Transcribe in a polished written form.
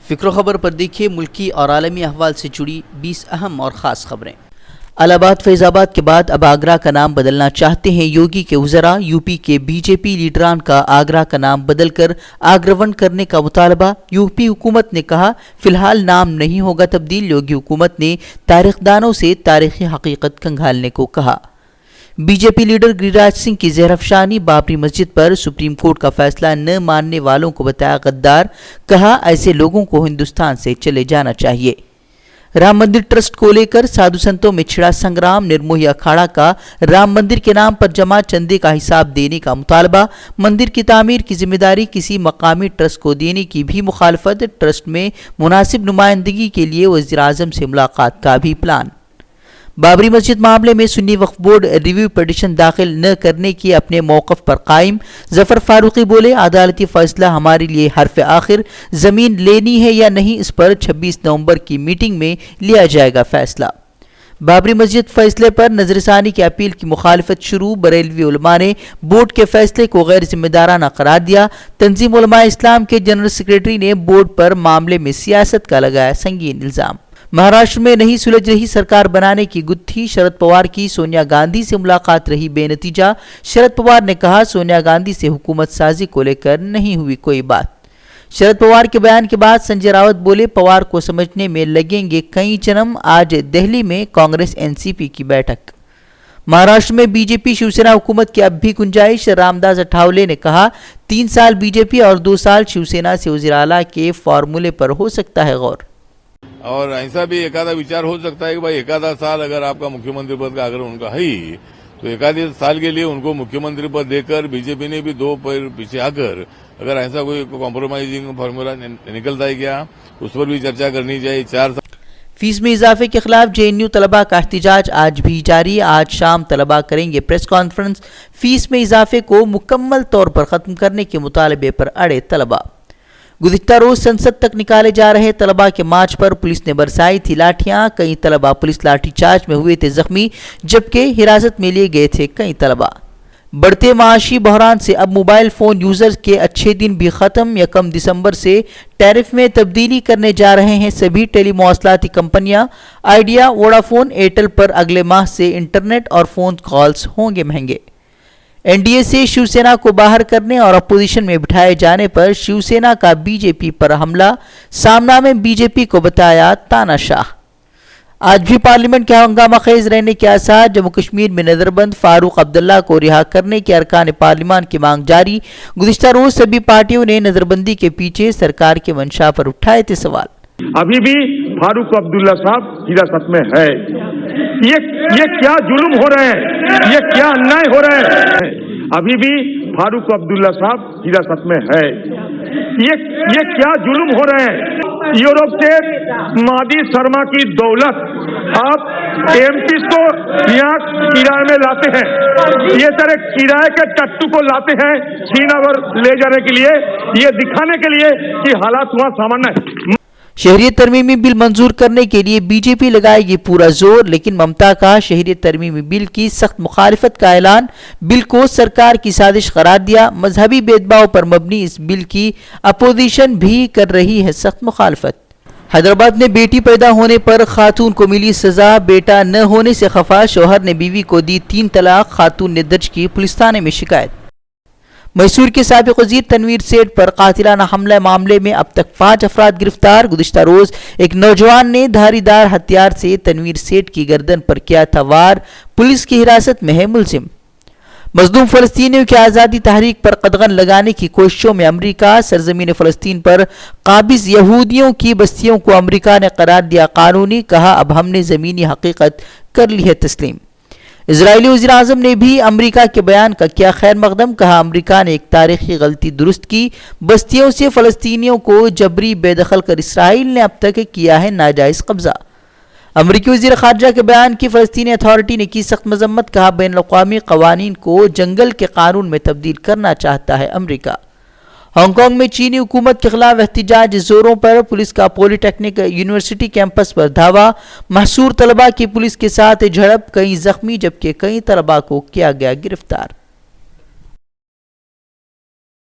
فکر و خبر پر دیکھیے ملکی اور عالمی احوال سے جڑی 20 اہم اور خاص خبریں۔ الہ آباد فیض آباد کے بعد اب آگرہ کا نام بدلنا چاہتے ہیں یوگی کے وزراء۔ یوپی کے بی جے پی لیڈران کا آگرہ کا نام بدل کر آگرون کرنے کا مطالبہ۔ یوپی حکومت نے کہا فی الحال نام نہیں ہوگا تبدیل۔ یوگی حکومت نے تاریخ دانوں سے تاریخی حقیقت کھنگالنے کو کہا۔ B J P leader Giriraj Singh کی زہر افشانی۔ بابری مسجد پر سپریم کورٹ کا فیصلہ نہ ماننے والوں کو بتایا غدار۔ کہا ایسے لوگوں کو ہندوستان سے چلے جانا چاہیے۔ رام مندر ٹرسٹ کو لے کر سادھو سنتوں میں چھڑا سنگرام۔ نرموہی اکھاڑا کا رام مندر کے نام پر جمع چندے کا حساب دینے کا مطالبہ۔ مندر کی تعمیر کی ذمہ داری کسی مقامی ٹرسٹ کو دینے کی بھی مخالفت۔ ٹرسٹ میں مناسب نمائندگی کے لیے وزیر اعظم سے ملاقات کا بھی پلان۔ بابری مسجد معاملے میں سنی وقف بورڈ ریویو پٹیشن داخل نہ کرنے کے اپنے موقف پر قائم۔ ظفر فاروقی بولے عدالتی فیصلہ ہمارے لیے حرف آخر، زمین لینی ہے یا نہیں اس پر 26 نومبر کی میٹنگ میں لیا جائے گا فیصلہ۔ بابری مسجد فیصلے پر نظر ثانی کی اپیل کی مخالفت شروع۔ بریلوی علماء نے بورڈ کے فیصلے کو غیر ذمہ دارانہ قرار دیا۔ تنظیم علماء اسلام کے جنرل سیکریٹری نے بورڈ پر معاملے میں سیاست کا لگایا سنگین الزام۔ مہاراشٹر میں نہیں سلجھ رہی سرکار بنانے کی گتھی۔ شرد پوار کی سونیا گاندھی سے ملاقات رہی بے نتیجہ۔ شرد پوار نے کہا سونیا گاندھی سے حکومت سازی کو لے کر نہیں ہوئی کوئی بات۔ شرد پوار کے بیان کے بعد سنجے راوت بولے پوار کو سمجھنے میں لگیں گے کئی جنم۔ آج دہلی میں کانگریس این سی پی کی بیٹھک۔ مہاراشٹر میں بی جے پی شیوسینا حکومت کی اب بھی گنجائش۔ رام داس اٹھاولے نے کہا 3 سال بی جے پی اور 2 سال شیوسینا سے وزیر اعلیٰ کے فارمولے پر ہو سکتا ہے غور۔ اور ایسا بھی ایکادا وچار ہو سکتا ہے کہ بھائی ایکادا سال اگر آپ کا مکھیہ منتری پد کا اگر ان کا ہے تو ایکادی سال کے لیے ان کو مکھیہ منتری پد دے کر بی جے پی نے بھی 2 پیر پیچھے آ کر اگر ایسا کوئی کمپرومائزنگ فارمولا نکلتا ہے کیا اس پر بھی چرچا کرنی چاہیے۔ 4 سال فیس میں اضافے کے خلاف جے این یو طلباء کا احتجاج آج بھی جاری۔ آج شام طلباء کریں گے پریس کانفرنس۔ فیس میں اضافے کو مکمل طور پر ختم کرنے کے مطالبے پر اڑے طلباء۔ گزشتہ روز سنسد تک نکالے جا رہے طلباء کے مارچ پر پولیس نے برسائی تھی لاٹھیاں۔ کئی طلباء پولیس لاٹھی چارج میں ہوئے تھے زخمی جبکہ حراست میں لیے گئے تھے کئی طلباء۔ بڑھتے معاشی بحران سے اب موبائل فون یوزرز کے اچھے دن بھی ختم۔ 1 دسمبر سے ٹیرف میں تبدیلی کرنے جا رہے ہیں سبھی ٹیلی مواصلاتی کمپنیاں۔ آئیڈیا، ووڈا فون، ایئرٹیل پر اگلے ماہ سے انٹرنیٹ اور فون کالز ہوں گے مہنگے۔ این ڈی اے سے شیوسینا کو باہر کرنے اور اپوزیشن میں بٹھائے جانے پر شیوسینا کا بی جے پی پر حملہ۔ سامنا میں بی جے پی کو بتایا تاناشاہ۔ آج بھی پارلیمنٹ کے ہنگامہ خیز رہنے کے آثار۔ جموں کشمیر میں نظر بند۔ فاروق عبداللہ کو رہا کرنے کے ارکان پارلیمان کی مانگ جاری۔ گزشتہ روز سبھی پارٹیوں نے نظر بندی کے پیچھے سرکار کے منشا پر اٹھائے تھے سوال۔ ابھی بھی فاروق عبداللہ صاحب حراست میں ہے۔ یہ کیا ظلم ہو رہے ہیں، یہ کیا انیائے ہو رہے ہیں۔ ابھی بھی فاروق عبداللہ صاحب حراست میں ہے۔ یہ کیا ظلم ہو رہے ہیں۔ یورپ سے مادی سرما کی دولت آپ ایم پیز کو یہاں کرائے میں لاتے ہیں، یہ طرح کرائے کے ٹٹو کو لاتے ہیں سری نگر لے جانے کے لیے، یہ دکھانے کے لیے کہ حالات وہاں سامنے ہے۔ شہریت ترمیمی بل منظور کرنے کے لیے بی جے پی لگائے گی پورا زور، لیکن ممتا کا شہریت ترمیمی بل کی سخت مخالفت کا اعلان۔ بل کو سرکار کی سازش قرار دیا۔ مذہبی بھید بھاؤ پر مبنی اس بل کی اپوزیشن بھی کر رہی ہے سخت مخالفت۔ حیدرآباد میں بیٹی پیدا ہونے پر خاتون کو ملی سزا۔ بیٹا نہ ہونے سے خفا شوہر نے بیوی کو دی 3 طلاق۔ خاتون نے درج کی پولیس تھانے میں شکایت۔ میسور کے سابق وزیر تنویر سیٹھ پر قاتلانہ حملہ معاملے میں اب تک 5 افراد گرفتار۔ گزشتہ روز ایک نوجوان نے دھاری دار ہتھیار سے تنویر سیٹھ کی گردن پر کیا تھا وار۔ پولیس کی حراست میں ہے ملزم۔ مظلوم فلسطینیوں کی آزادی تحریک پر قدغن لگانے کی کوششوں میں امریکہ۔ سرزمین فلسطین پر قابض یہودیوں کی بستیوں کو امریکہ نے قرار دیا قانونی۔ کہا اب ہم نے زمینی حقیقت کر لی ہے تسلیم۔ اسرائیلی وزیر اعظم نے بھی امریکہ کے بیان کا کیا خیر مقدم۔ کہا امریکہ نے ایک تاریخی غلطی درست کی۔ بستیوں سے فلسطینیوں کو جبری بے دخل کر اسرائیل نے اب تک کیا ہے ناجائز قبضہ۔ امریکی وزیر خارجہ کے بیان کی فلسطینی اتھارٹی نے کی سخت مذمت۔ کہا بین الاقوامی قوانین کو جنگل کے قانون میں تبدیل کرنا چاہتا ہے امریکہ۔ ہانگ کانگ میں چینی حکومت کے خلاف احتجاج زوروں پر۔ پولیس کا پولی ٹیکنیک یونیورسٹی کیمپس پر دھاوا۔ محصور طلباء کی پولیس کے ساتھ جھڑپ، کئی زخمی جبکہ کئی طلباء کو کیا گیا گرفتار۔